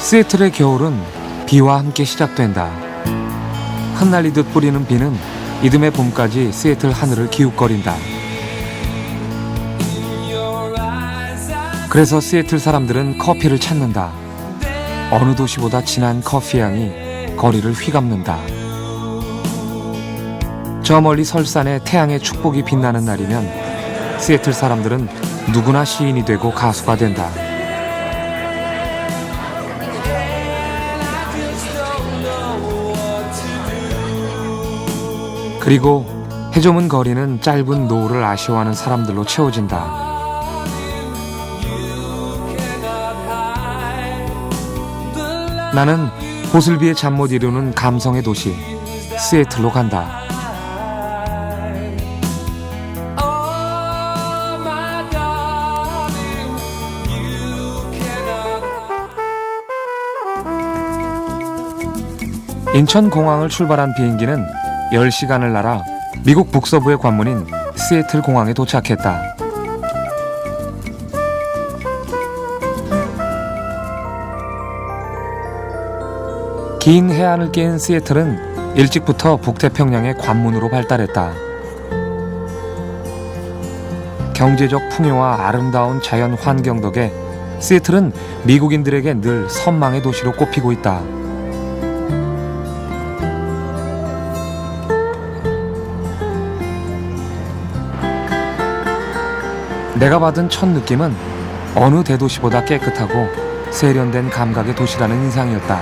시애틀의 겨울은 비와 함께 시작된다. 흩날리듯 뿌리는 비는 이듬해 봄까지 시애틀 하늘을 기웃거린다. 그래서 시애틀 사람들은 커피를 찾는다. 어느 도시보다 진한 커피 향이 거리를 휘감는다. 저 멀리 설산에 태양의 축복이 빛나는 날이면 시애틀 사람들은 누구나 시인이 되고 가수가 된다. 그리고 해저문 거리는 짧은 노을을 아쉬워하는 사람들로 채워진다. 나는 보슬비의 잠 못 이루는 감성의 도시 시애틀로 간다. 인천공항을 출발한 비행기는 10시간을 날아 미국 북서부의 관문인 시애틀 공항에 도착했다. 긴 해안을 깬 시애틀은 일찍부터 북태평양의 관문으로 발달했다. 경제적 풍요와 아름다운 자연 환경 덕에 시애틀은 미국인들에게 늘 선망의 도시로 꼽히고 있다. 내가 받은 첫 느낌은 어느 대도시보다 깨끗하고 세련된 감각의 도시라는 인상이었다.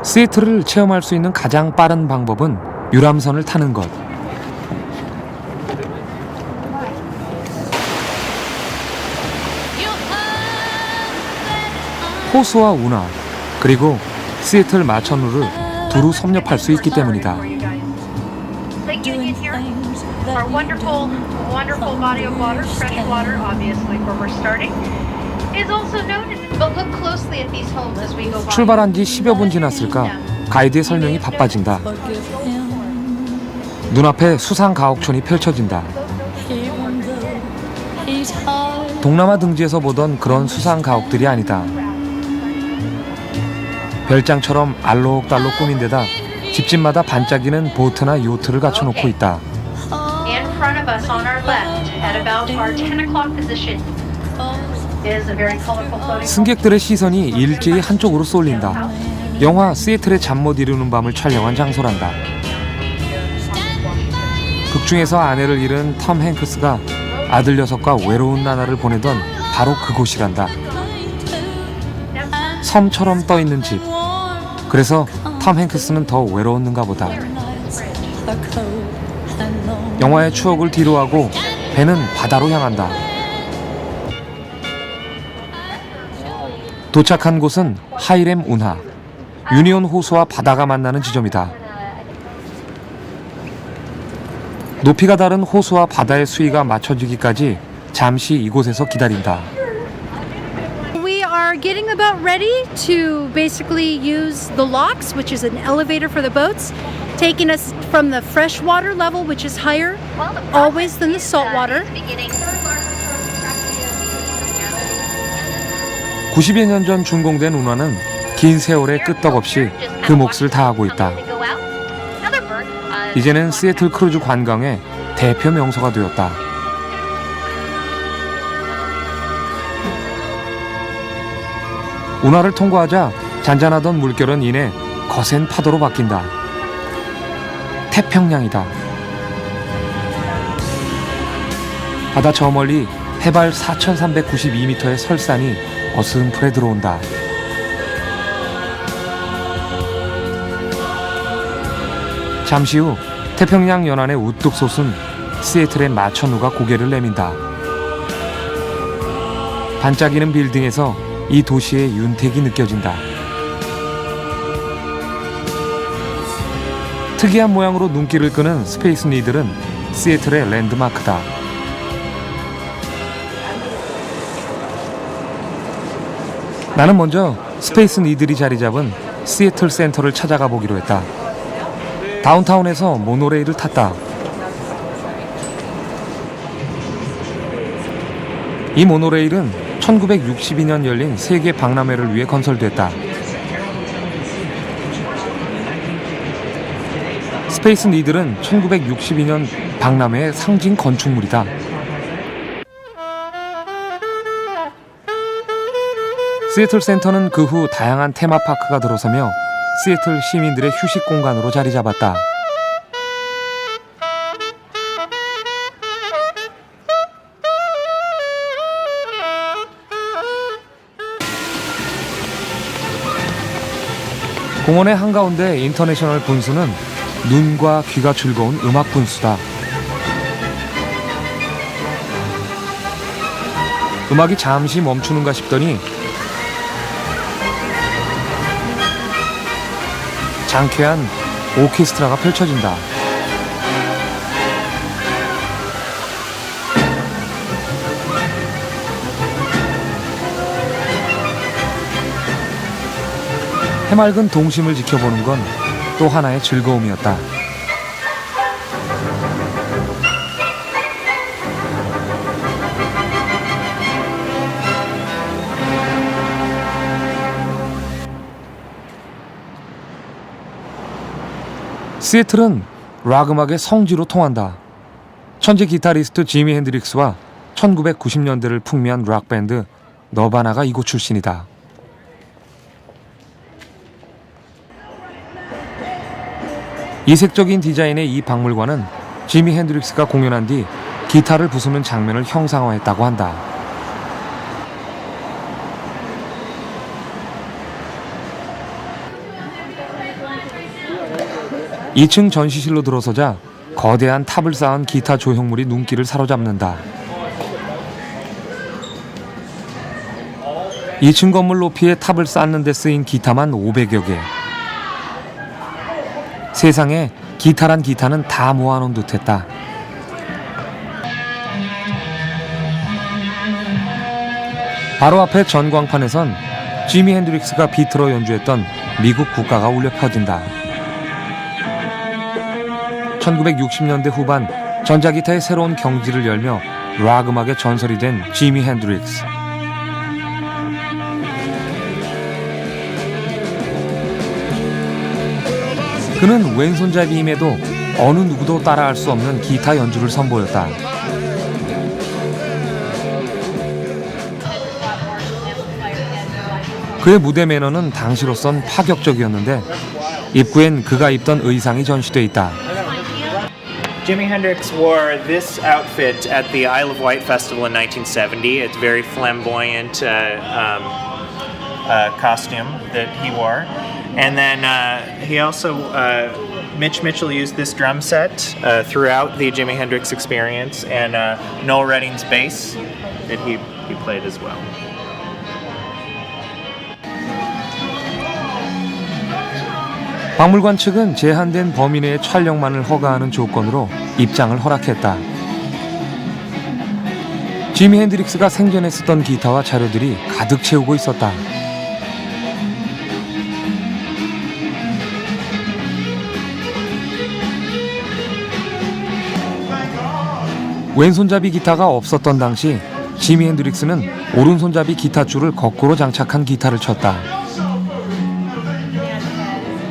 시애틀을 체험할 수 있는 가장 빠른 방법은 유람선을 타는 것. 호수와 운하, 그리고 시애틀 마천루를 두루 섭렵할 수 있기 때문이다. 출발한 지 10여 분 지났을까 가이드의 설명이 바빠진다. 눈앞에 수상 가옥촌이 펼쳐진다. 동남아 등지에서 보던 그런 수상 가옥들이 아니다. 별장처럼 알록달록 꾸민 데다 집집마다 반짝이는 보트나 요트를 갖춰놓고 있다. 승객들의 시선이 일제히 한쪽으로 쏠린다. 영화 시애틀의 잠 못 이루는 밤을 촬영한 장소란다. 극중에서 아내를 잃은 톰 행크스가 아들 녀석과 외로운 나날을 보내던 바로 그곳이란다. 섬처럼 떠있는 집. 그래서 톰 행크스는 더 외로웠는가 보다. 영화의 추억을 뒤로하고 배는 바다로 향한다. 도착한 곳은 하이렘 운하, 유니온 호수와 바다가 만나는 지점이다. 높이가 다른 호수와 바다의 수위가 맞춰지기까지 잠시 이곳에서 기다린다. Getting about ready to basically use the locks, which is an elevator for the boats, taking us from the freshwater level, which is higher always than the saltwater. 90여 년 전 준공된 운하는 긴 세월에 끄떡없이 그 몫을 다하고 있다. 이제는 시애틀 크루즈 관광의 대표 명소가 되었다. 운하를 통과하자 잔잔하던 물결은 이내 거센 파도로 바뀐다. 태평양이다. 바다 저 멀리 해발 4,392m의 설산이 어슴풀에 들어온다. 잠시 후 태평양 연안에 우뚝 솟은 시애틀의 마천루가 고개를 내민다. 반짝이는 빌딩에서 이 도시의 윤택이 느껴진다. 특이한 모양으로 눈길을 끄는 스페이스 니들은 시애틀의 랜드마크다. 나는 먼저 스페이스 니들이 자리 잡은 시애틀 센터를 찾아가 보기로 했다. 다운타운에서 모노레일을 탔다. 이 모노레일은 1962년 열린 세계 박람회를 위해 건설됐다. 스페이스 니들은 1962년 박람회의 상징 건축물이다. 시애틀 센터는 그 후 다양한 테마파크가 들어서며 시애틀 시민들의 휴식 공간으로 자리 잡았다. 공원의 한가운데 인터내셔널 분수는 눈과 귀가 즐거운 음악 분수다. 음악이 잠시 멈추는가 싶더니 장쾌한 오케스트라가 펼쳐진다. 해맑은 동심을 지켜보는 건 또 하나의 즐거움이었다. 시애틀은 락 음악의 성지로 통한다. 천재 기타리스트 지미 핸드릭스와 1990년대를 풍미한 락밴드 너바나가 이곳 출신이다. 이색적인 디자인의 이 박물관은 지미 핸드릭스가 공연한 뒤 기타를 부수는 장면을 형상화했다고 한다. (2층) 전시실로 들어서자 거대한 탑을 쌓은 기타 조형물이 눈길을 사로잡는다. 2층 건물 높이의 탑을 쌓는 데 쓰인 기타만 500여 개. 세상에 기타란 기타는 다 모아놓은 듯했다. 바로 앞에 전광판에선 지미 핸드릭스가 비트로 연주했던 미국 국가가 울려 퍼진다. 1960년대 후반 전자기타의 새로운 경지를 열며 락 음악의 전설이 된 지미 핸드릭스. 그는 왼손잡이임에도 어느 누구도 따라할 수 없는 기타 연주를 선보였다. 그의 무대 매너는 당시로선 파격적이었는데 입구엔 그가 입던 의상이 전시돼 있다. Jimi Hendrix wore this outfit at the Isle of Wight Festival in 1970. It's very flamboyant costume that he wore. And then he also, Mitch Mitchell used this drum set throughout the Jimi Hendrix experience, and Noel Redding's bass that he played as well. 박물관 측은 제한된 범위 내의 촬영만을 허가하는 조건으로 입장을 허락했다. 지미 핸드릭스가 생전에 쓰던 기타와 자료들이 가득 채우고 있었다. 왼손잡이 기타가 없었던 당시 지미 핸드릭스는 오른손잡이 기타 줄을 거꾸로 장착한 기타를 쳤다.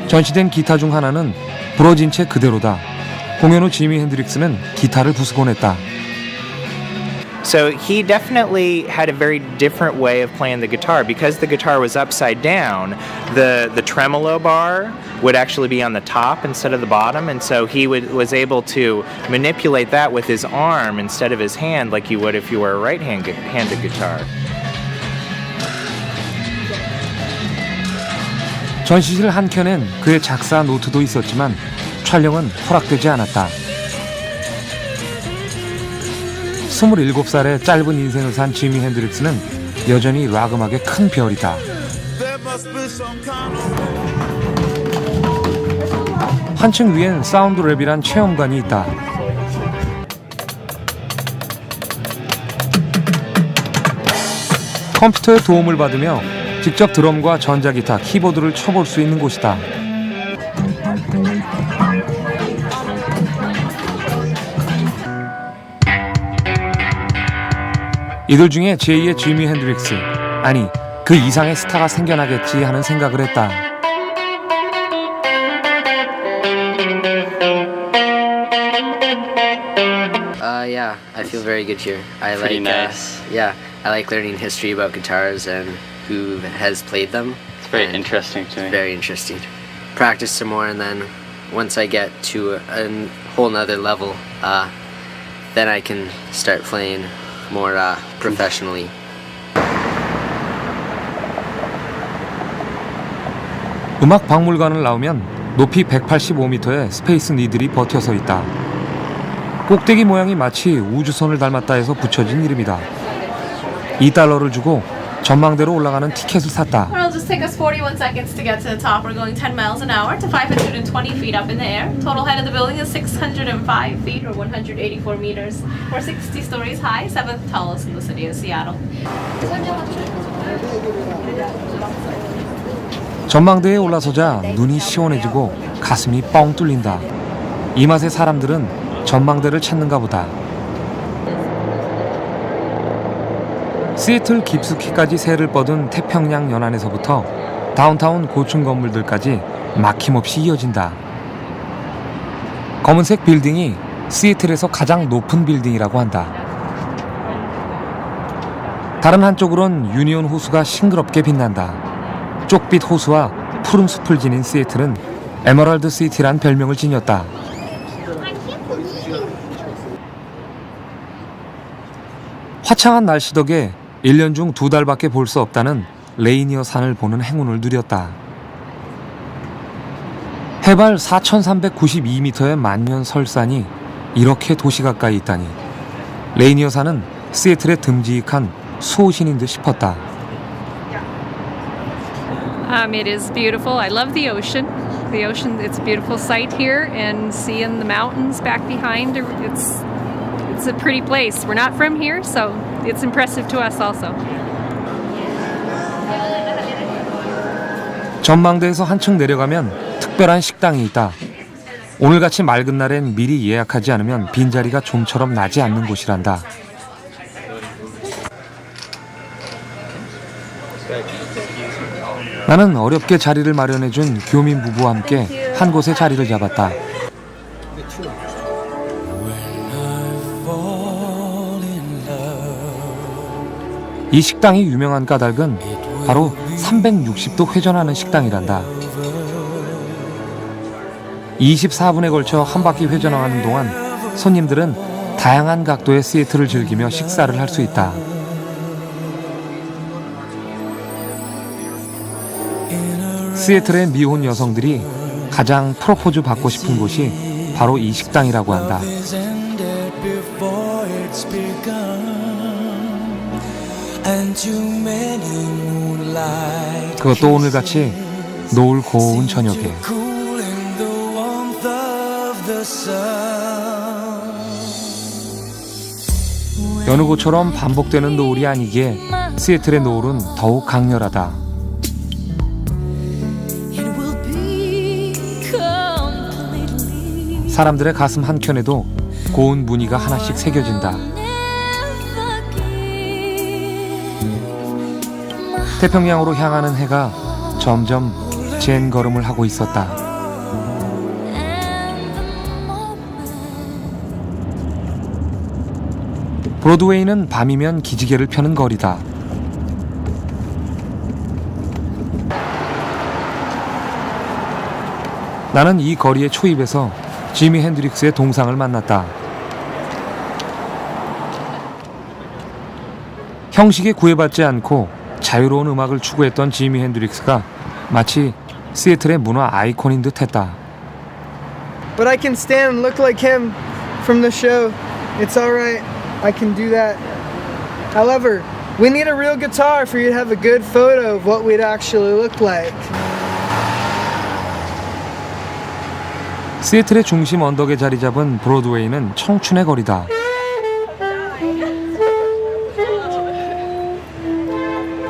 전시된 기타 중 하나는 부러진 채 그대로다. 공연 후 지미 핸드릭스는 기타를 부수곤 했다. So he definitely had a very different way of playing the guitar. Because the guitar was upside down, the tremolo bar would actually be on the top instead of the bottom, and so he was able to manipulate that with his arm instead of his hand like you would if you were a right-handed guitar. 전시실 한켠엔 그의 작사 노트도 있었지만 촬영은 허락되지 않았다. 27살의 짧은 인생을 산 지미 핸드릭스는 여전히 락 음악의 큰 별이다. 한층 위엔 사운드 랩이란 체험관이 있다. 컴퓨터의 도움을 받으며 직접 드럼과 전자기타, 키보드를 쳐볼 수 있는 곳이다. 이들 중에 제2의 지미 핸드릭스, 아니 그 이상의 스타가 생겨나겠지 하는 생각을 했다. Yeah, I feel very good here. I Pretty like, nice. Yeah, I like learning history about guitars and who has played them. It's very And interesting to me. Very interesting. Practice some more, and then once I get to a whole nother level, then I can start playing more professionally. 음악 박물관을 나오면 높이 185m의 스페이스 니들이 버텨서 있다. 꼭대기 모양이 마치 우주선을 닮았다 해서 붙여진 이름이다. $2를 주고 전망대로 올라가는 티켓을 샀다. It'll just take us 41 seconds to get to the top. We're going 10 miles an hour to 520 feet up in the air. Total height of the building is 605 feet or 184 meters. We're 60 stories high, 7th tallest in the city of Seattle. 전망대에 올라서자 눈이 시원해지고 가슴이 뻥 뚫린다. 이 맛에 사람들은 전망대를 찾는가 보다. 시애틀 깊숙이까지 새를 뻗은 태평양 연안에서부터 다운타운 고층 건물들까지 막힘없이 이어진다. 검은색 빌딩이 시애틀에서 가장 높은 빌딩이라고 한다. 다른 한쪽으론 유니온 호수가 싱그럽게 빛난다. 쪽빛 호수와 푸른 숲을 지닌 시애틀은 에메랄드 시티란 별명을 지녔다. 화창한 날씨 덕에 1년 중 2달밖에 볼 수 없다는 레이니어 산을 보는 행운을 누렸다. 해발 4,392m의 만년 설산이 이렇게 도시 가까이 있다니. 레이니어 산은 시애틀의 듬직한 수호신인 듯 싶었다. It is beautiful. I love the ocean. The ocean, it's a beautiful sight here, and seeing the mountains back behind, it's a pretty place. We're not from here, so it's impressive to us also. 전망대에서 한층 내려가면 특별한 식당이 있다. 오늘같이 맑은 날엔 미리 예약하지 않으면 빈자리가 좀처럼 나지 않는 곳이란다. 나는 어렵게 자리를 마련해준 교민 부부와 함께 한 곳에 자리를 잡았다. 이 식당이 유명한 까닭은 바로 360도 회전하는 식당이란다. 24분에 걸쳐 한 바퀴 회전하는 동안 손님들은 다양한 각도의 시애틀을 즐기며 식사를 할 수 있다. 시애틀의 미혼 여성들이 가장 프로포즈 받고 싶은 곳이 바로 이 식당이라고 한다. 그것도 오늘같이 노을 고운 저녁에. 여느 곳처럼 반복되는 노을이 아니기에 시애틀의 노을은 더욱 강렬하다. 사람들의 가슴 한켠에도 고운 무늬가 하나씩 새겨진다. 태평양으로 향하는 해가 점점 젠 걸음을 하고 있었다. 브로드웨이는 밤이면 기지개를 펴는 거리다. 나는 이 거리의 초입에서 지미 핸드릭스의 동상을 만났다. 형식에 구애받지 않고 자유로운 음악을 추구했던 지미 핸드릭스가 마치 시애틀의 문화 아이콘인 듯 했다. But I can stand and look like him from the show. It's alright. I can do that. However, we need a real guitar for you to have a good photo of what we'd actually look like. 시애틀의 중심 언덕에 자리 잡은 브로드웨이는 청춘의 거리다.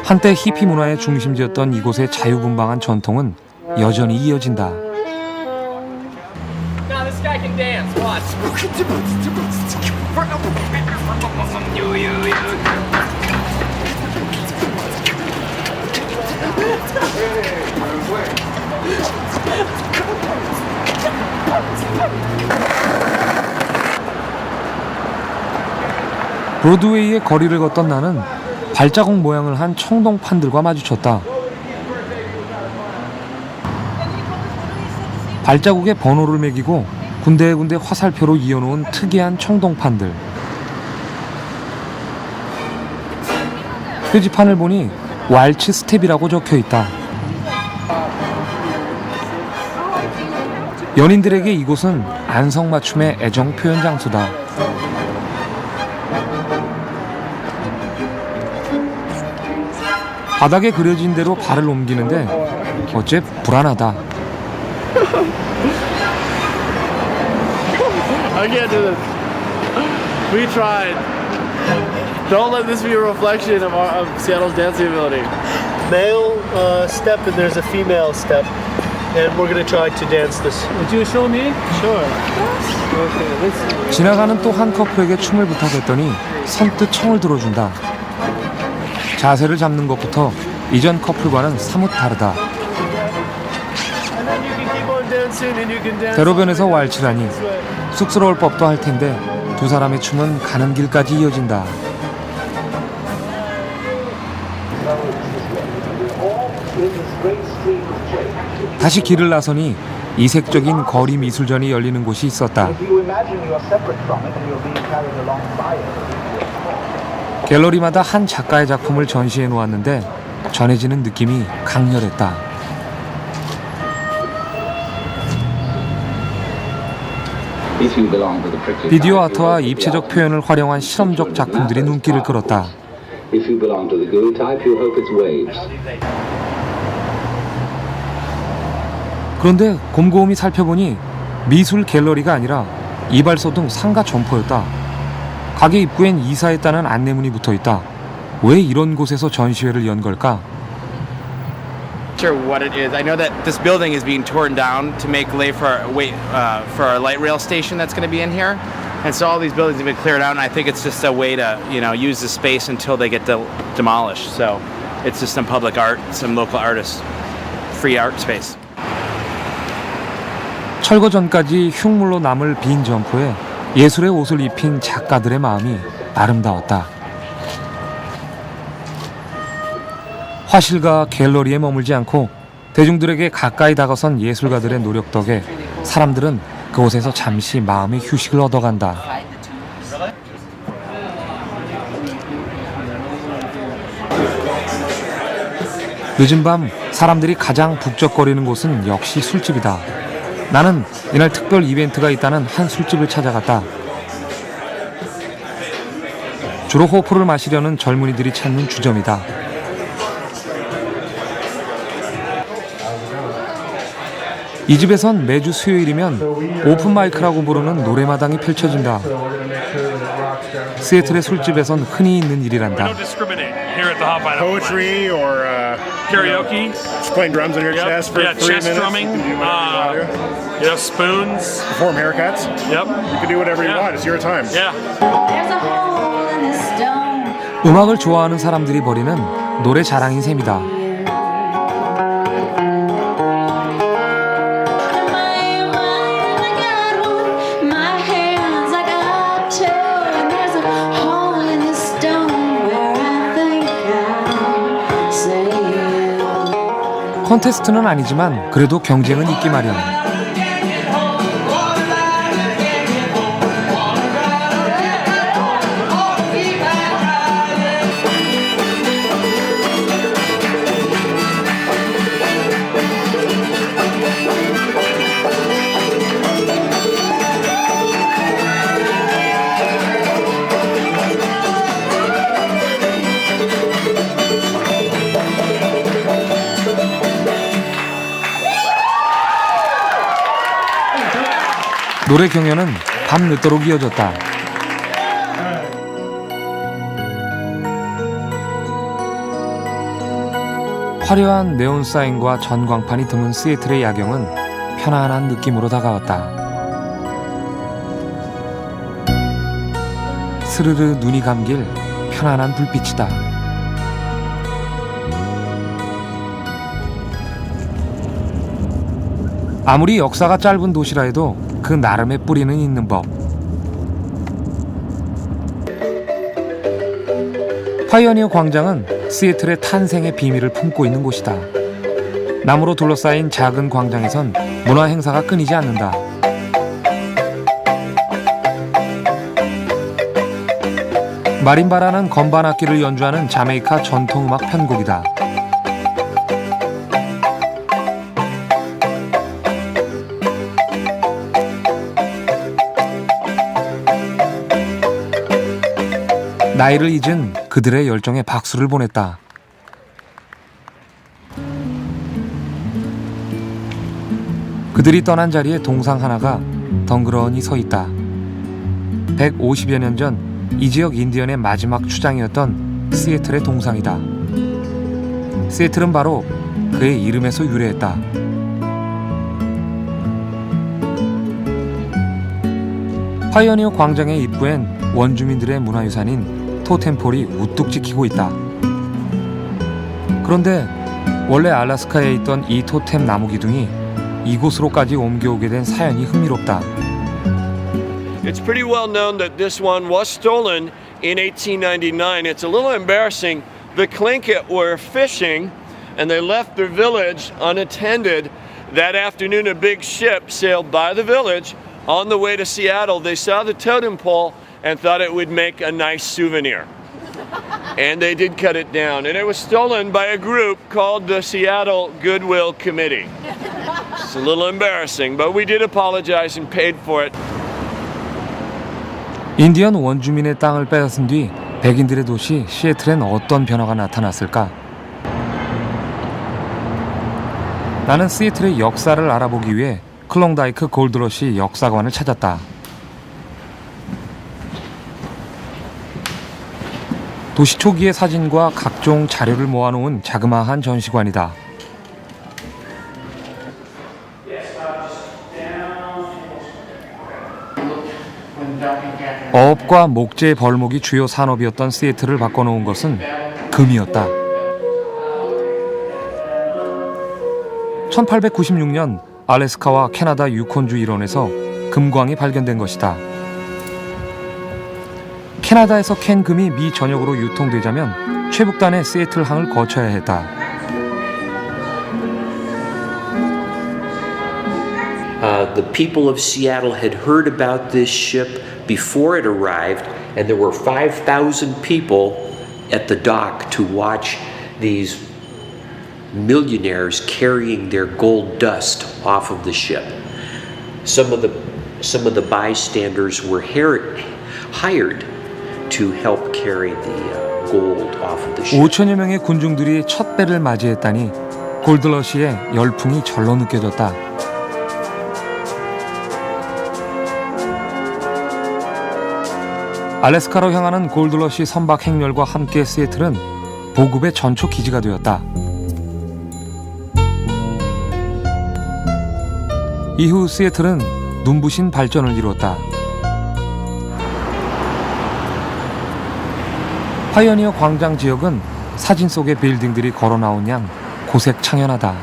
한때 히피 문화의 중심지였던 이곳의 자유분방한 전통은 여전히 이어진다. Now this guy can dance. Watch. 브로드웨이의 거리를 걷던 나는 발자국 모양을 한 청동판들과 마주쳤다. 발자국에 번호를 매기고 군데군데 화살표로 이어놓은 특이한 청동판들. 표지판을 보니 왈츠 스텝이라고 적혀있다. 연인들에게 이곳은 안성맞춤의 애정 표현 장소다. 바닥에 그려진 대로 발을 옮기는데 어째 불안하다. I can't do this. We tried. Don't let this be a reflection of Seattle's dancing ability. Male step and there's a female step, and we're gonna try to dance this. Would you show me? Sure. Okay, let's. 지나가는 또 한 커플에게 춤을 부탁했더니 선뜻 청을 들어준다. 자세를 잡는 것부터 이전 커플과는 사뭇 다르다. And then you can keep on dancing, and you can dance. 대로변에서 왈츠라니 쑥스러울 법도 할 텐데 두 사람의 춤은 가는 길까지 이어진다. 다시 길을 나서니 이색적인 거리 미술전이 열리는 곳이 있었다. 갤러리마다 한 작가의 작품을 전시해 놓았는데 전해지는 느낌이 강렬했다. 비디오 아트와 입체적 표현을 활용한 실험적 작품들이 눈길을 끌었다. 그런데 곰곰이 살펴보니 미술 갤러리가 아니라 이발소 등 상가 점포였다. 가게 입구엔 이사했다는 안내문이 붙어있다. 왜 이런 곳에서 전시회를 연 걸까? Sure what it is. I know that this building is being torn down to make way for our light rail station that's going to be in here, and so all these buildings have been cleared out. And I think it's just a way to use the space until they get demolished. So it's just some public art, some local artists, free art space. 철거 전까지 흉물로 남을 빈 점포에 예술의 옷을 입힌 작가들의 마음이 아름다웠다. 화실과 갤러리에 머물지 않고 대중들에게 가까이 다가선 예술가들의 노력 덕에 사람들은 그곳에서 잠시 마음의 휴식을 얻어간다. 늦은 밤 사람들이 가장 북적거리는 곳은 역시 술집이다. 나는 이날 특별 이벤트가 있다는 한 술집을 찾아갔다. 주로 호프를 마시려는 젊은이들이 찾는 주점이다. 이 집에선 매주 수요일이면 오픈마이크라고 부르는 노래마당이 펼쳐진다. 시애틀의 술집에선 흔히 있는 일이란다. Poetry or karaoke. Just playing drums on your chest for 3 minutes. Chest drumming. Spoons. Perform haircuts. Yep. You can do whatever you want. It's your time. Yeah. 음악을 좋아하는 사람들이 벌이는 노래 자랑인 셈이다. 콘테스트는 아니지만 그래도 경쟁은 있기 마련. 노래 경연은 밤 늦도록 이어졌다. 화려한 네온 사인과 전광판이 드문 시애틀의 야경은 편안한 느낌으로 다가왔다. 스르르 눈이 감길 편안한 불빛이다. 아무리 역사가 짧은 도시라 해도 그 나름의 뿌리는 있는 법. 파이어니어 광장은 시애틀의 탄생의 비밀을 품고 있는 곳이다. 나무로 둘러싸인 작은 광장에선 문화 행사가 끊이지 않는다. 마림바라는 건반 악기를 연주하는 자메이카 전통음악 편곡이다. 나이를 잊은 그들의 열정에 박수를 보냈다. 그들이 떠난 자리에 동상 하나가 덩그러니 서 있다. 150여 년 전 이 지역 인디언의 마지막 추장이었던 시애틀의 동상이다. 시애틀은 바로 그의 이름에서 유래했다. 파이어니어 광장의 입구엔 원주민들의 문화유산인 토템폴이 우뚝 지키고 있다. 그런데 원래 알래스카에 있던 이 토템 나무 기둥이 이곳으로까지 옮겨오게 된 사연이 흥미롭다. It's pretty well known that this one was stolen in 1899. It's a little embarrassing. The Tlingit were fishing and they left their village unattended. That afternoon, a big ship sailed by the village. On the way to Seattle, they saw the totem pole and thought it would make a nice souvenir. And they did cut it down. And it was stolen by a group called the Seattle Goodwill Committee. It's a little embarrassing, but we did apologize and paid for it. 인디언 원주민의 땅을 빼앗은 뒤 백인들의 도시 시애틀엔 어떤 변화가 나타났을까? 나는 시애틀의 역사를 알아보기 위해 클롱다이크 골드러시 역사관을 찾았다. 도시 초기의 사진과 각종 자료를 모아놓은 자그마한 전시관이다. 어업과 목재 벌목이 주요 산업이었던 시애틀을 바꿔놓은 것은 금이었다. 1896년 알래스카와 캐나다 유콘주 일원에서 금광이 발견된 것이다. 캐나다에서 캔 금이 미 전역으로 유통되자면 최북단의 시애틀항을 거쳐야 했다. The people of Seattle had heard about this ship before it arrived, and there were 5,000 people at the dock to watch these millionaires carrying their gold dust off of the ship. Some of the bystanders were hired to help carry the gold off of the ship. 5천여 명의 군중들이 첫 배를 맞이했다니 골드러시의 열풍이 절로 느껴졌다. 알래스카로 향하는 골드러시 선박 행렬과 함께 시애틀은 보급의 전초 기지가 되었다. 이후 시애틀은 눈부신 발전을 이루었다. 파이어니어 광장 지역은 사진 속의 빌딩들이 걸어나온 양 고색 창연하다.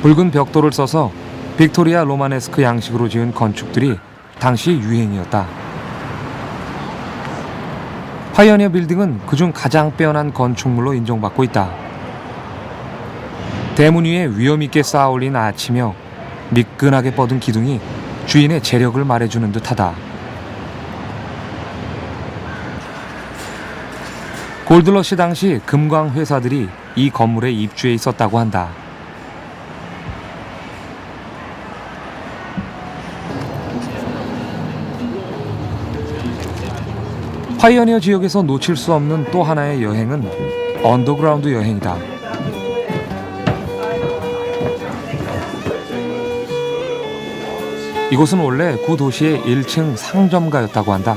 붉은 벽돌을 써서 빅토리아 로마네스크 양식으로 지은 건축들이 당시 유행이었다. 파이어니어 빌딩은 그중 가장 빼어난 건축물로 인정받고 있다. 대문 위에 위험있게 쌓아올린 아치며 미끈하게 뻗은 기둥이 주인의 재력을 말해주는 듯하다. 골드러시 당시 금광 회사들이 이 건물에 입주해 있었다고 한다. 파이어니어 지역에서 놓칠 수 없는 또 하나의 여행은 언더그라운드 여행이다. 이곳은 원래 구 도시의 1층 상점가였다고 한다.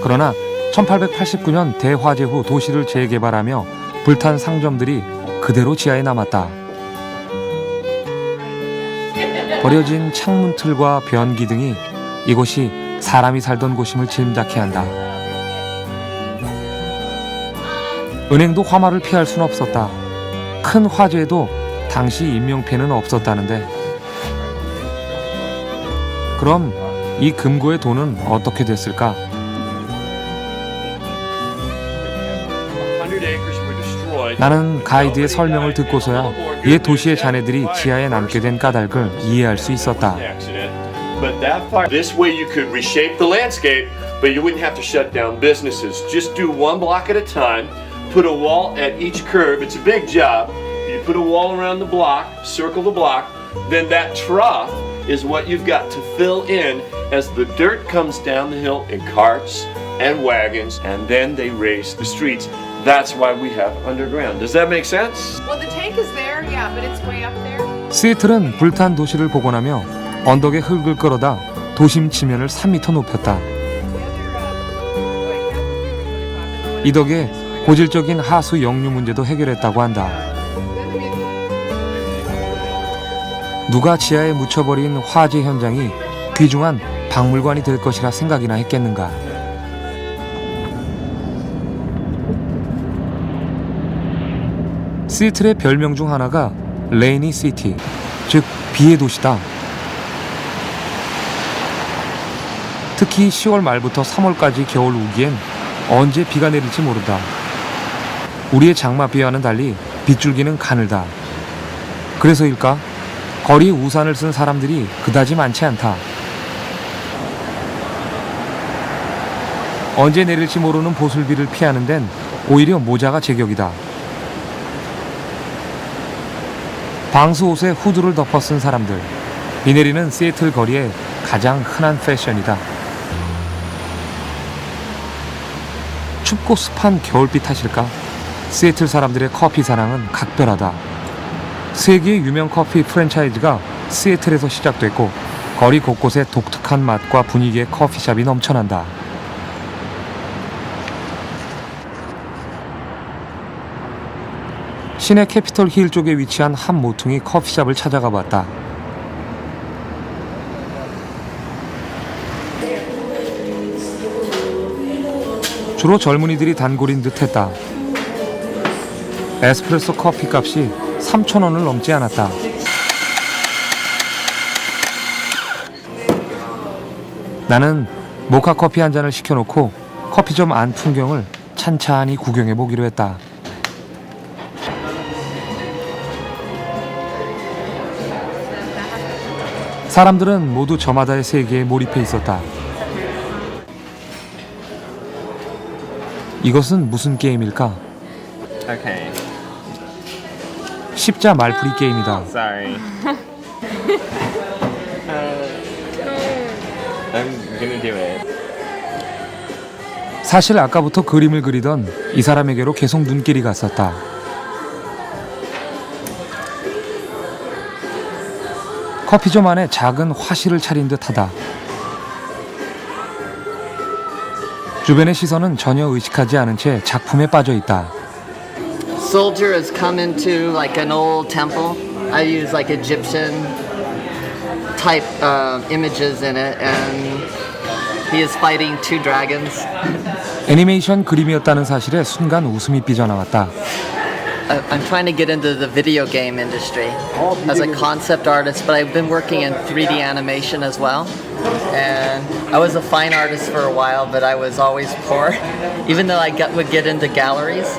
그러나 1889년 대화재 후 도시를 재개발하며 불탄 상점들이 그대로 지하에 남았다. 버려진 창문 틀과 변기 등이 이곳이 사람이 살던 곳임을 짐작케 한다. 은행도 화마를 피할 수는 없었다. 큰 화재에도 당시 인명피해는 없었다는데, 그럼 이 금고의 돈은 어떻게 됐을까? 나는 가이드의 설명을 듣고서야 옛 도시의 자네들이 지하에 남게 된 까닭을 이해할 수 있었다. But that far, this way you could reshape the landscape, but you wouldn't have to shut down businesses. Just do one block at a time, put a wall at each curve. It's a big job. You put a wall around the block, circle the block, then that trough is what you've got to fill in as the dirt comes down the hill in carts and wagons, and then they raise the streets. That's why we have underground. Does that make sense? Well, the tank is there, yeah, but it's way up there. 시애틀은 불탄 도시를 복원하며 언덕에 흙을 끌어다 도심 지면을 3m 높였다. 이 덕에 고질적인 하수 역류 문제도 해결했다고 한다. 누가 지하에 묻혀버린 화재 현장이 귀중한 박물관이 될 것이라 생각이나 했겠는가. 시애틀의 별명 중 하나가 레이니 시티, 즉 비의 도시다. 특히 10월 말부터 3월까지 겨울 우기엔 언제 비가 내릴지 모른다. 우리의 장맛비와는 달리 빗줄기는 가늘다. 그래서일까? 거리에 우산을 쓴 사람들이 그다지 많지 않다. 언제 내릴지 모르는 보슬비를 피하는 데는 오히려 모자가 제격이다. 방수 옷에 후드를 덮어 쓴 사람들. 비 내리는 시애틀 거리의 가장 흔한 패션이다. 춥고 습한 겨울비 탓일까? 시애틀 사람들의 커피 사랑은 각별하다. 세계의 유명 커피 프랜차이즈가 시애틀에서 시작됐고, 거리 곳곳에 독특한 맛과 분위기의 커피숍이 넘쳐난다. 시내 캐피털 힐 쪽에 위치한 한 모퉁이 커피숍을 찾아가 봤다. 주로 젊은이들이 단골인 듯했다. 에스프레소 커피 값이 3,000원을 넘지 않았다. 나는 모카 커피 한 잔을 시켜놓고 커피점 안 풍경을 찬찬히 구경해 보기로 했다. 사람들은 모두 저마다의 세계에 몰입해 있었다. 이것은 무슨 게임일까? Okay. 십자 말풀이 게임이다. Sorry. I'm gonna do it. 사실 아까부터 그림을 그리던 이 사람에게로 계속 눈길이 갔었다. 커피점 안에 작은 화실을 차린 듯하다. 주변의 시선은 전혀 의식하지 않은 채 작품에 빠져 있다. Soldier has come into like an old temple. I use like Egyptian type images in it, and he is fighting two dragons. 애니메이션 그림이었다는 사실에 순간 웃음이 삐져나왔다. I'm trying to get into the video game industry as a concept artist, but I've been working in 3D animation as well. And I was a fine artist for a while, but I was always poor, even though I would get into galleries.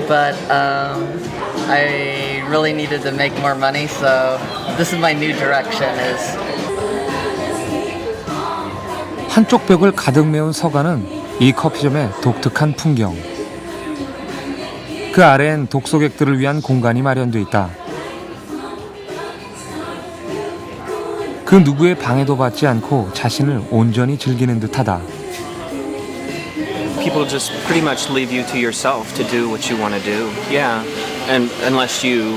But I really needed to make more money, so this is my new direction. 한쪽 벽을 가득 메운 서가는 이 커피점의 독특한 풍경. 그 아래엔 독서객들을 위한 공간이 마련돼 있다. 그 누구의 방해도 받지 않고 자신을 온전히 즐기는 듯하다. People just pretty much leave you to yourself to do what you want to do. Yeah, and unless you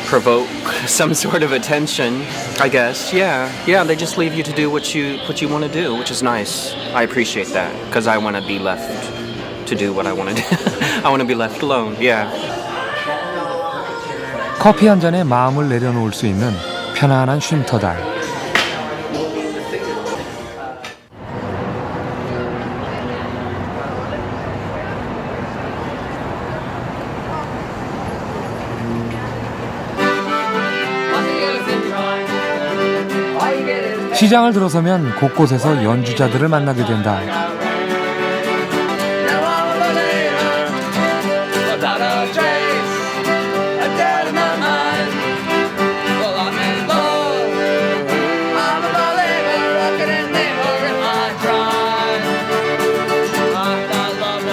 provoke some sort of attention, I guess. Yeah, they just leave you to do what you want to do, which is nice. I appreciate that because I want to be left to do what I want to do. I want to be left alone. Yeah. 커피 한 잔에 마음을 내려놓을 수 있는 편안한 쉼터다. 시장을 들어서면 곳곳에서 연주자들을 만나게 된다.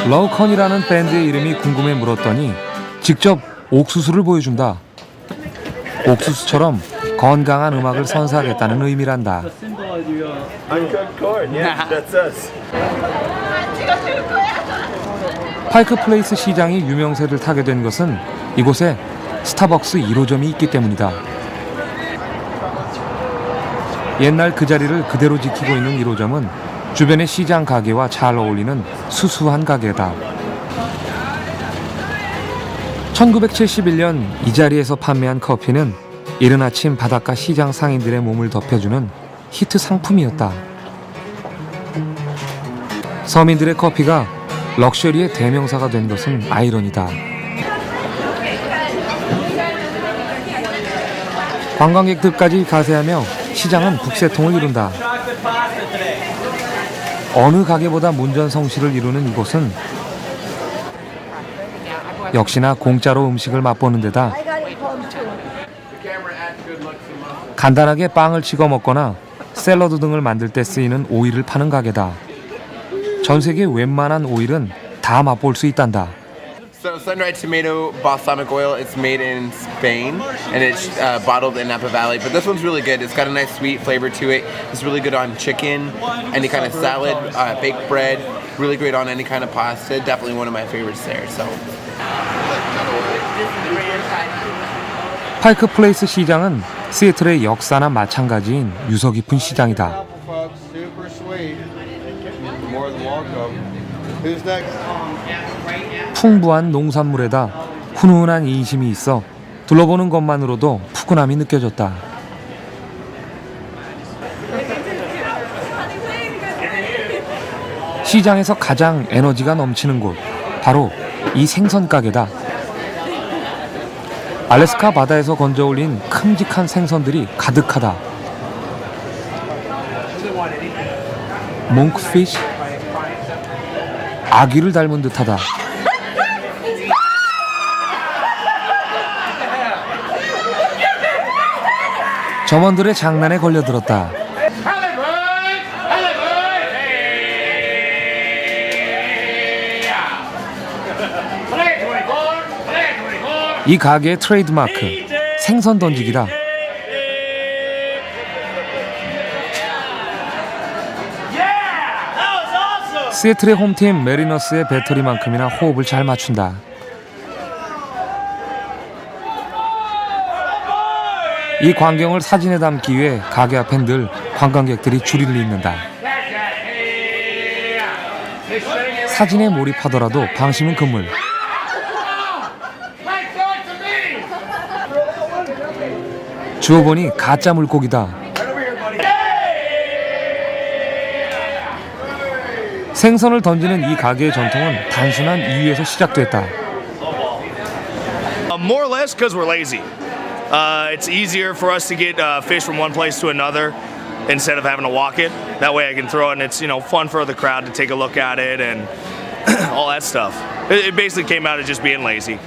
러우컨이라는 밴드의 이름이 궁금해 물었더니 직접 옥수수를 보여준다. 옥수수처럼 건강한 음악을 선사하겠다는 의미란다. Uncut corn, yeah, that's us. 파이크 플레이스 시장이 유명세를 타게 된 것은 이곳에 스타벅스 1호점이 있기 때문이다. 옛날 그 자리를 그대로 지키고 있는 1호점은 주변의 시장 가게와 잘 어울리는 수수한 가게다. 1971년 이 자리에서 판매한 커피는 이른 아침 바닷가 시장 상인들의 몸을 덮여주는 히트 상품이었다. 서민들의 커피가 럭셔리의 대명사가 된 것은 아이러니다. 관광객들까지 가세하며 시장은 북새통을 이룬다. 어느 가게보다 문전성시를 이루는 이곳은 역시나 공짜로 음식을 맛보는 데다 간단하게 빵을 찍어 먹거나 샐러드 등을 만들 때 쓰이는 오일을 파는 가게다. 전 세계 웬만한 오일은 다 맛볼 수 있단다. So sun-dried tomato balsamic oil, it's made in Spain and it's bottled in Napa Valley. But this one's really good. It's got a nice sweet flavor to it. It's really good on chicken, any kind of salad, baked bread. Really great on any kind of pasta. Definitely one of my favorites there. So. 파이크 플레이스 시장은 시애틀의 역사나 마찬가지인 유서 깊은 시장이다. 풍부한 농산물에다 훈훈한 인심이 있어 둘러보는 것만으로도 푸근함이 느껴졌다. 시장에서 가장 에너지가 넘치는 곳, 바로 이 생선 가게다. 알래스카 바다에서 건져 올린 큼직한 생선들이 가득하다. 몽크피쉬? 아귀를 닮은 듯하다. 점원들의 장난에 걸려들었다. 이 가게의 트레이드마크, 생선 던지기다. 시애틀의 홈팀 메리너스의 배터리만큼이나 호흡을 잘 맞춘다. 이 광경을 사진에 담기 위해 가게 앞엔 늘 관광객들이 줄을 잇는다. 사진에 몰입하더라도 방심은 금물. 주워 보니 가짜 물고기다. 생선을 던지는 이 가게의 전통은 단순한 이유에서 시작됐다. More or less because we're lazy. It's easier for us to get fish from one place to another instead of having to walk it. That way I can throw it and it's, fun for the crowd to take a look at it and all that stuff. It basically came out of just being lazy.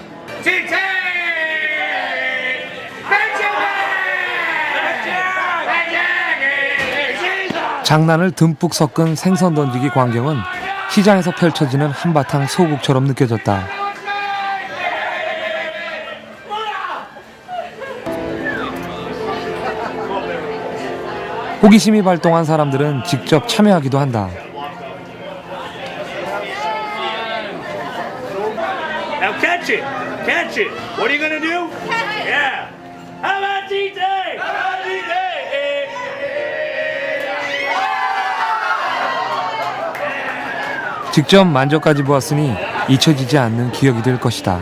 장난을 듬뿍 섞은 생선 던지기 광경은 시장에서 펼쳐지는 한바탕 소국처럼 느껴졌다. 호기심이 발동한 사람들은 직접 참여하기도 한다. Now catch it! Catch it! What are you gonna do? Yeah! How about DJ? How about DJ? 직접 만져까지 보았으니 잊혀지지 않는 기억이 될 것이다.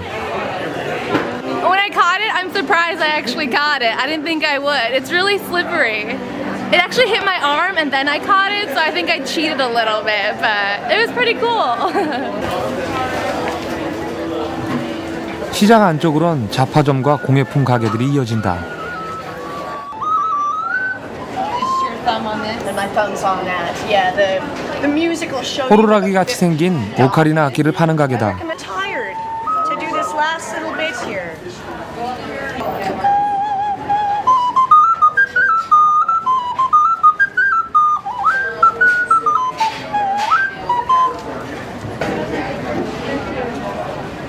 When I caught it, I'm surprised I actually caught it. I didn't think I would. It's really slippery. It actually hit my arm and then I caught it, so I think I cheated a little bit, but it was pretty cool. 시장 안쪽으론 잡화점과 공예품 가게들이 이어진다. 호루라기 같이 생긴 오카리나 악기를 파는 가게다.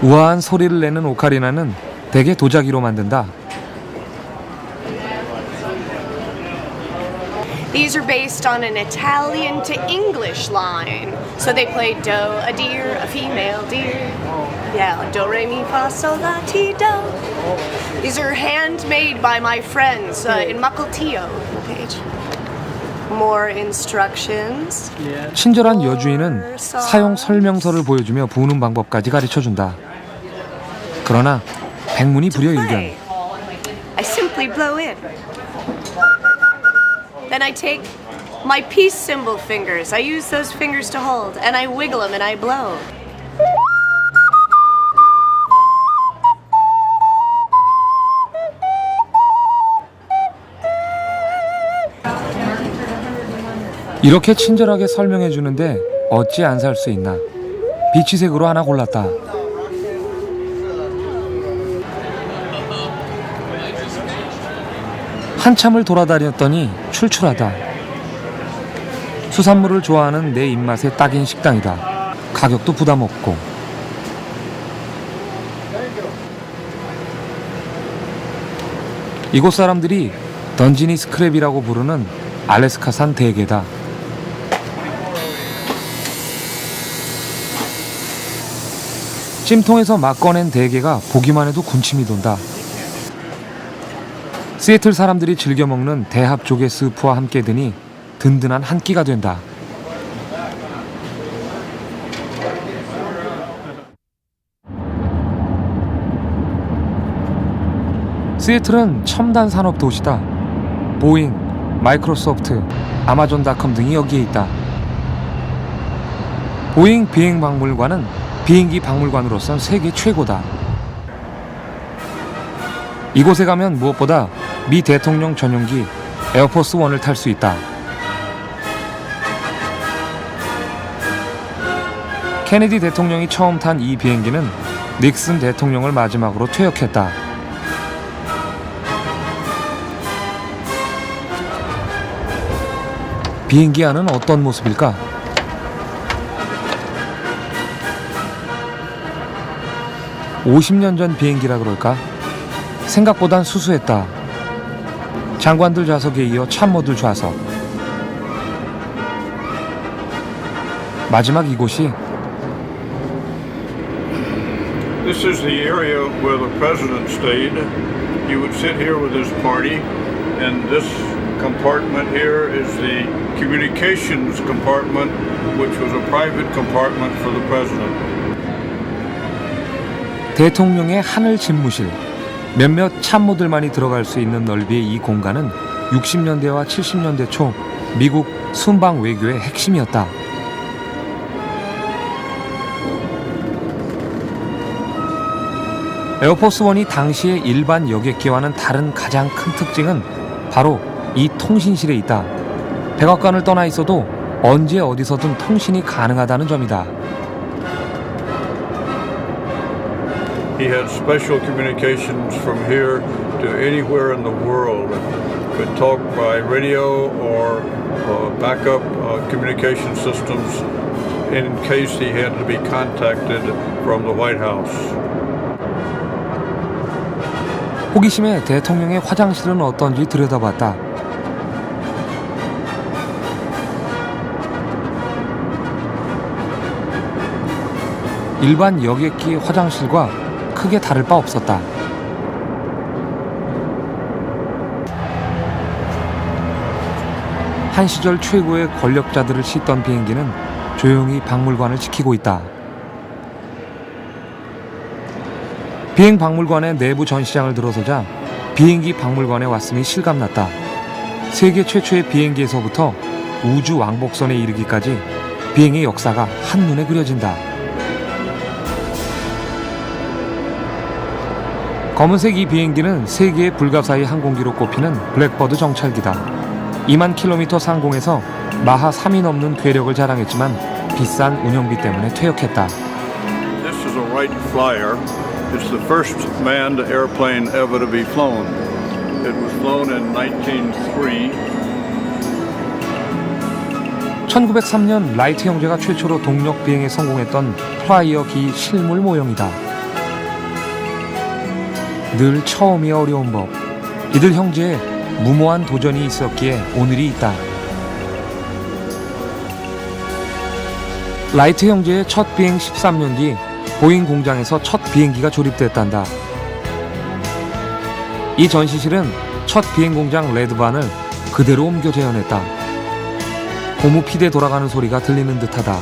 우아한 소리를 내는 오카리나는 대개 도자기로 만든다. These are based on an Italian to English line. So they play do, a deer, a female deer. Yeah, do, re, mi, fa, sol, la, ti, do. These are handmade by my friends in Mukilteo. Page. More instructions. 친절한 여주인은 사용 설명서를 보여주며 부는 방법까지 가르쳐준다. 그러나 백문이 불여일견. I simply blow in. Then I take my peace symbol fingers. I use those fingers to hold, and I wiggle them and I blow. 이렇게 친절하게 설명해 주는데 어찌 안 살 수 있나. 비치색으로 하나 골랐다. 한참을 돌아다녔더니 출출하다. 수산물을 좋아하는 내 입맛에 딱인 식당이다. 가격도 부담 없고. 이곳 사람들이 던지니스 크랩이라고 부르는 알래스카산 대게다. 찜통에서 막 꺼낸 대게가 보기만 해도 군침이 돈다. 시애틀 사람들이 즐겨 먹는 대합 조개 스프와 함께 드니 든든한 한 끼가 된다. 시애틀은 첨단 산업 도시다. 보잉, 마이크로소프트, 아마존닷컴 등이 여기에 있다. 보잉 비행박물관은 비행기 박물관으로선 세계 최고다. 이곳에 가면 무엇보다 미 대통령 전용기 에어포스 1을 탈 수 있다. 케네디 대통령이 처음 탄 이 비행기는 닉슨 대통령을 마지막으로 퇴역했다. 비행기 안은 어떤 모습일까? (50년) 전 비행기라 그럴까? 생각보단 수수했다. 장관들 좌석에 이어 참모들 좌석. 마지막 이곳이 This is the area where the president stayed. He would sit here with his party, and this compartment here is the communications compartment, which was a private compartment for the president. 대통령의 하늘 집무실. 몇몇 참모들만이 들어갈 수 있는 넓이의 이 공간은 60년대와 70년대 초 미국 순방 외교의 핵심이었다. 에어포스 1이 당시의 일반 여객기와는 다른 가장 큰 특징은 바로 이 통신실에 있다. 백악관을 떠나 있어도 언제 어디서든 통신이 가능하다는 점이다. He had special communications from here to anywhere in the world. Could talk by radio or backup communication systems in case he had to be contacted from the White House. 호기심에 대통령의 화장실은 어떤지 들여다봤다. 일반 여객기 화장실과 크게 다를 바 없었다. 한 시절 최고의 권력자들을 싣던 비행기는 조용히 박물관을 지키고 있다. 비행 박물관의 내부 전시장을 들어서자 비행기 박물관에 왔음이 실감났다. 세계 최초의 비행기에서부터 우주 왕복선에 이르기까지 비행의 역사가 한눈에 그려진다. 검은색 이 비행기는 세계의 불가사의 항공기로 꼽히는 블랙버드 정찰기다. 2만 킬로미터 상공에서 마하 3이 넘는 괴력을 자랑했지만 비싼 운영비 때문에 퇴역했다. This is a Wright Flyer. It's the first manned airplane ever to be flown. It was flown in 1903. 1903년 라이트 형제가 최초로 동력 비행에 성공했던 플라이어 기 실물 모형이다. 늘 처음이 어려운 법. 이들 형제의 무모한 도전이 있었기에 오늘이 있다. 라이트 형제의 첫 비행 13년 뒤 보잉 공장에서 첫 비행기가 조립됐단다. 이 전시실은 첫 비행 공장 레드반을 그대로 옮겨 재현했다. 고무 피대 돌아가는 소리가 들리는 듯하다.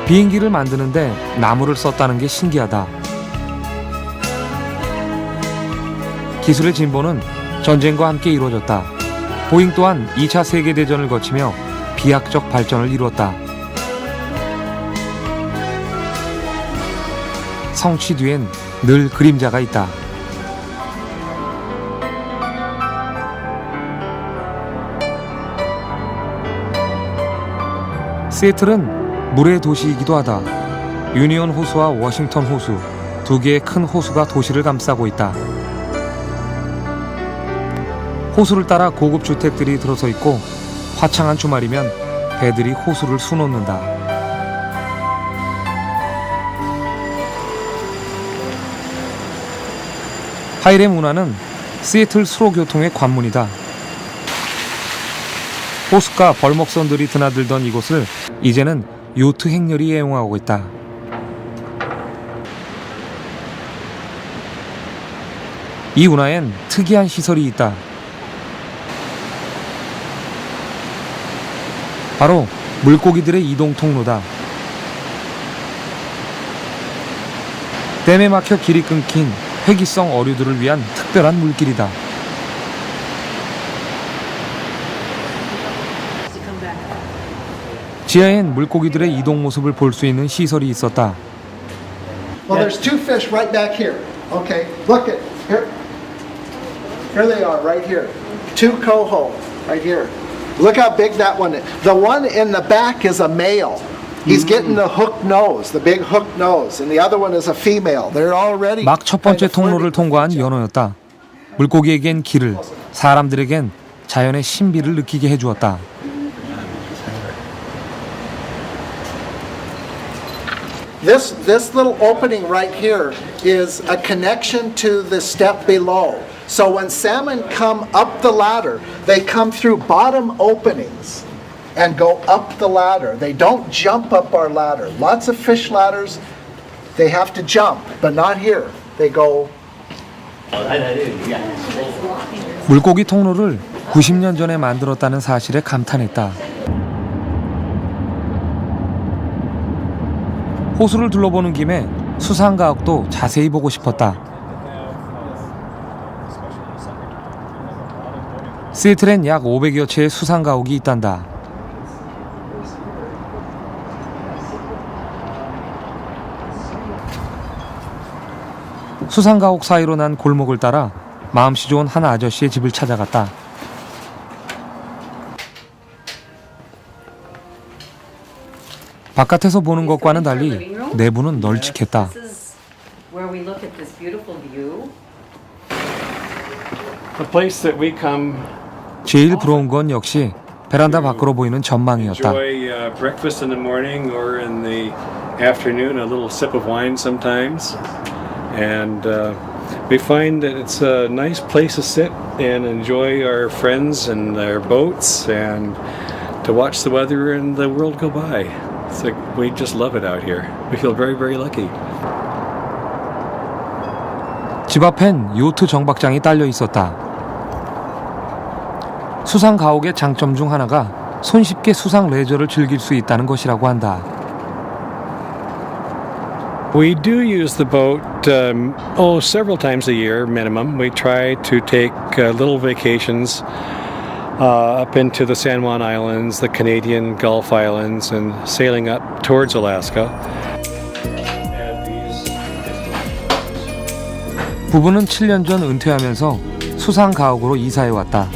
비행기를 만드는데 나무를 썼다는 게 신기하다. 기술의 진보는 전쟁과 함께 이루어졌다. 보잉 또한 2차 세계대전을 거치며 비약적 발전을 이루었다. 성취 뒤엔 늘 그림자가 있다. 시애틀은 물의 도시이기도 하다. 유니온 호수와 워싱턴 호수, 두 개의 큰 호수가 도시를 감싸고 있다. 호수를 따라 고급 주택들이 들어서 있고 화창한 주말이면 배들이 호수를 수놓는다. 하이렘 운하는 시애틀 수로교통의 관문이다. 호수가 벌목선들이 드나들던 이곳을 이제는 요트 행렬이 애용하고 있다. 이 운하엔 특이한 시설이 있다. 바로 물고기들의 이동 통로다. 댐에 막혀 길이 끊긴 회기성 어류들을 위한 특별한 물길이다. 지하엔 물고기들의 이동 모습을 볼 수 있는 시설이 있었다. Well, there's two fish right back here. Okay, look at here. Here they are, right here. Two coho, right here. Look how big that one is. The one in the back is a male. He's getting the hook nose, the big hook nose, and the other one is a female. They're already. 막 첫 번째 통로를 통과한 연어였다. 물고기에겐 길을, 사람들에겐 자연의 신비를 느끼게 해주었다. This little opening right here is a connection to the step below. So when salmon come up the ladder, they come through bottom openings and go up the ladder. They don't jump up our ladder. Lots of fish ladders, they have to jump, but not here. They go. 물고기 통로를 90년 전에 만들었다는 사실에 감탄했다. 호수를 둘러보는 김에 수상가옥도 자세히 보고 싶었다. 시애틀엔 약 500여 채의 수상가옥이 있단다. 수상가옥 사이로 난 골목을 따라 마음씨 좋은 한 아저씨의 집을 찾아갔다. 바깥에서 보는 것과는 달리 내부는 널찍했다. 제일 부러운 건 역시 베란다 밖으로 보이는 전망이었다. Breakfast in the morning or in the afternoon, a little sip of wine sometimes, and we find that it's a nice place to sit and enjoy our friends and their boats and to watch the weather and the world go by. It's like we just love it out here. We feel very, very lucky. 집 앞엔 요트 정박장이 딸려 있었다. 수상 가옥의 장점 중 하나가 손쉽게 수상 레저를 즐길 수 있다는 것이라고 한다. We do use the boat several times a year minimum. We try to take little vacations up into the San Juan Islands, the Canadian Gulf Islands, and sailing up towards Alaska. 부부는 7년 전 은퇴하면서 수상 가옥으로 이사해 왔다.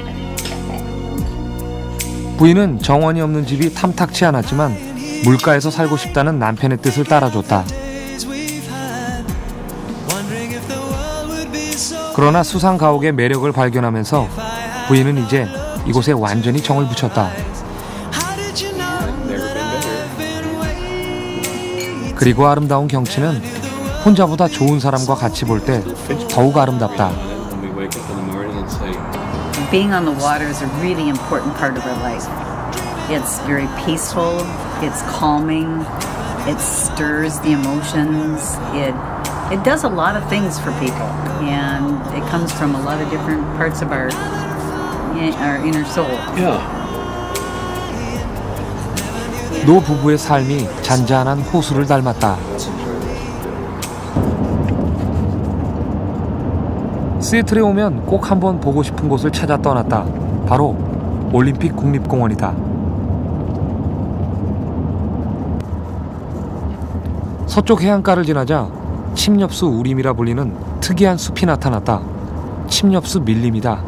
부인은 정원이 없는 집이 탐탁치 않았지만 물가에서 살고 싶다는 남편의 뜻을 따라줬다. 그러나 수상 가옥의 매력을 발견하면서 부인은 이제 이곳에 완전히 정을 붙였다. 그리고 아름다운 경치는 혼자보다 좋은 사람과 같이 볼 때 더욱 아름답다. Being on the water is a really important part of our life. It's very peaceful, it's calming, it stirs the emotions, it does a lot of things for people, and it comes from a lot of different parts of our inner soul. 노 부부의 삶이 잔잔한 호수를 닮았다. 시애틀에 오면 꼭 한번 보고 싶은 곳을 찾아 떠났다. 바로 올림픽 국립공원이다. 서쪽 해안가를 지나자 침엽수 우림이라 불리는 특이한 숲이 나타났다. 침엽수 밀림이다.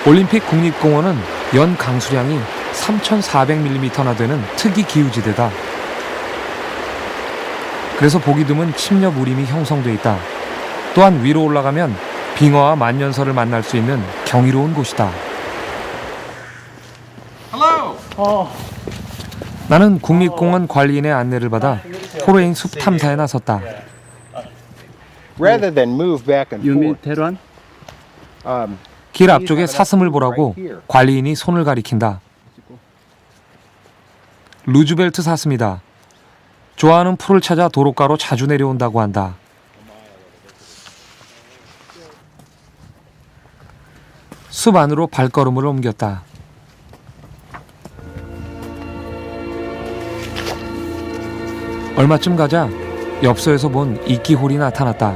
올림픽 국립공원은 연 강수량이 3,400mm나 되는 특이 기후지대다. 그래서 보기 드문 침엽 우림이 형성돼 있다. 또한 위로 올라가면 빙어와 만년설을 만날 수 있는 경이로운 곳이다. 나는 국립공원 관리인의 안내를 받아 호레인 숲 탐사에 나섰다. Rather than move back and forth. 길 앞쪽에 사슴을 보라고 관리인이 손을 가리킨다. 루즈벨트 사슴이다. 좋아하는 풀을 찾아 도로가로 자주 내려온다고 한다. 숲 안으로 발걸음을 옮겼다. 얼마쯤 가자 엽서에서 본 이끼홀이 나타났다.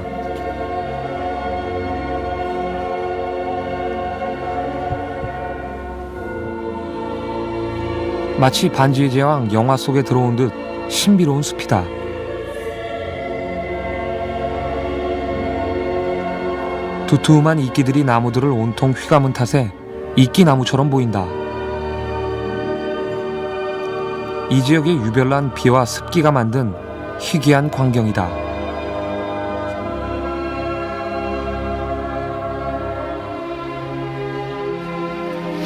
마치 반지의 제왕 영화 속에 들어온 듯 신비로운 숲이다. 두툼한 이끼들이 나무들을 온통 휘감은 탓에 이끼나무처럼 보인다. 이 지역의 유별난 비와 습기가 만든 희귀한 광경이다.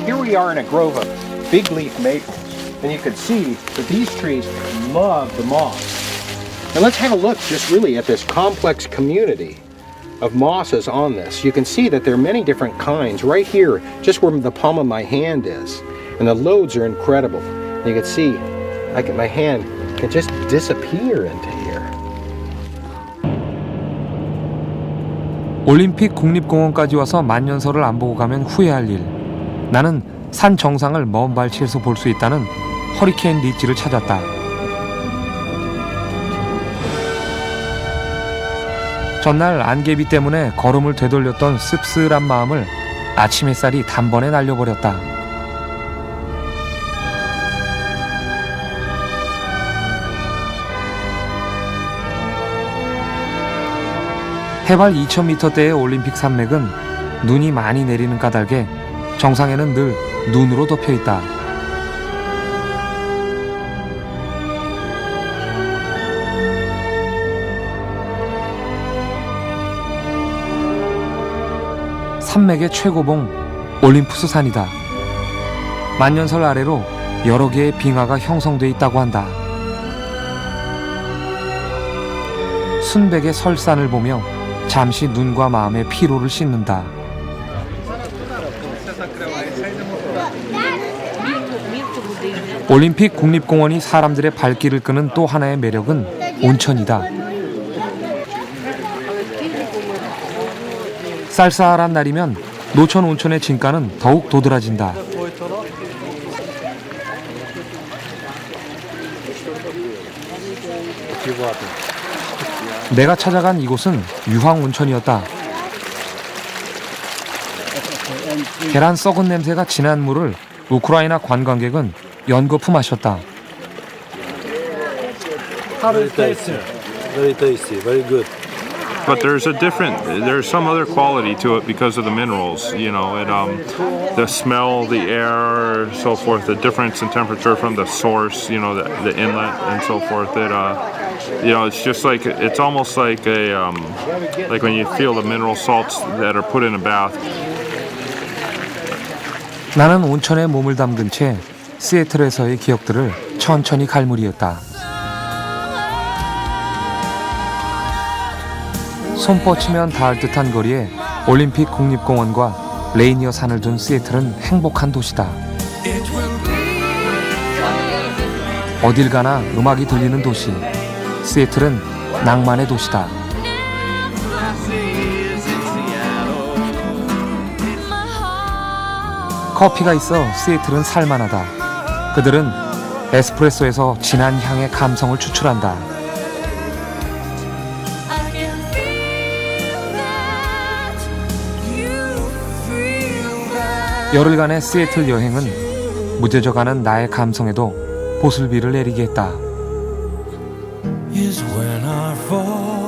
Here we are in a grove of big leaf maples, and you can see that these trees love the moss. And let's have a look just really at this complex community of mosses on this. You can see that there are many different kinds right here, just where the palm of my hand is. And the loads are incredible. You can see my hand can just disappear into here. 올림픽 국립공원까지 와서 만년설을 안 보고 가면 후회할 일. 나는 산 정상을 먼 발치에서 볼 수 있다는 허리케인 리지를 찾았다. 전날 안개비 때문에 걸음을 되돌렸던 씁쓸한 마음을 아침 햇살이 단번에 날려버렸다. 해발 2000m대의 올림픽 산맥은 눈이 많이 내리는 까닭에 정상에는 늘 눈으로 덮여 있다. 산맥의 최고봉 올림푸스 산이다. 만년설 아래로 여러 개의 빙하가 형성돼 있다고 한다. 순백의 설산을 보며 잠시 눈과 마음의 피로를 씻는다. 올림픽 국립공원이 사람들의 발길을 끄는 또 하나의 매력은 온천이다. 쌀쌀한 날이면 노천 온천의 진가는 더욱 도드라진다. 내가 찾아간 이곳은 유황 온천이었다. 계란 썩은 냄새가 진한 물을 우크라이나 관광객은 연거푸 마셨다. Very tasty. Very tasty. Very good. But there's some other quality to it because of the minerals, you know, the smell, the air, so forth, the difference in temperature from the source, you know, the inlet and so forth. It's just like, it's almost like like when you feel the mineral salts that are put in a bath. 나는 온천에 몸을 담근 채 시애틀에서의 기억들을 천천히 갈무리했다. 손뻗치면 닿을 듯한 거리에 올림픽 국립공원과 레이니어 산을 둔 시애틀은 행복한 도시다. 어딜 가나 음악이 들리는 도시. 시애틀은 낭만의 도시다. 커피가 있어 시애틀은 살만하다. 그들은 에스프레소에서 진한 향의 감성을 추출한다. 열흘간의 시애틀 여행은 무뎌져가는 나의 감성에도 보슬비를 내리게 했다. Is when I fall.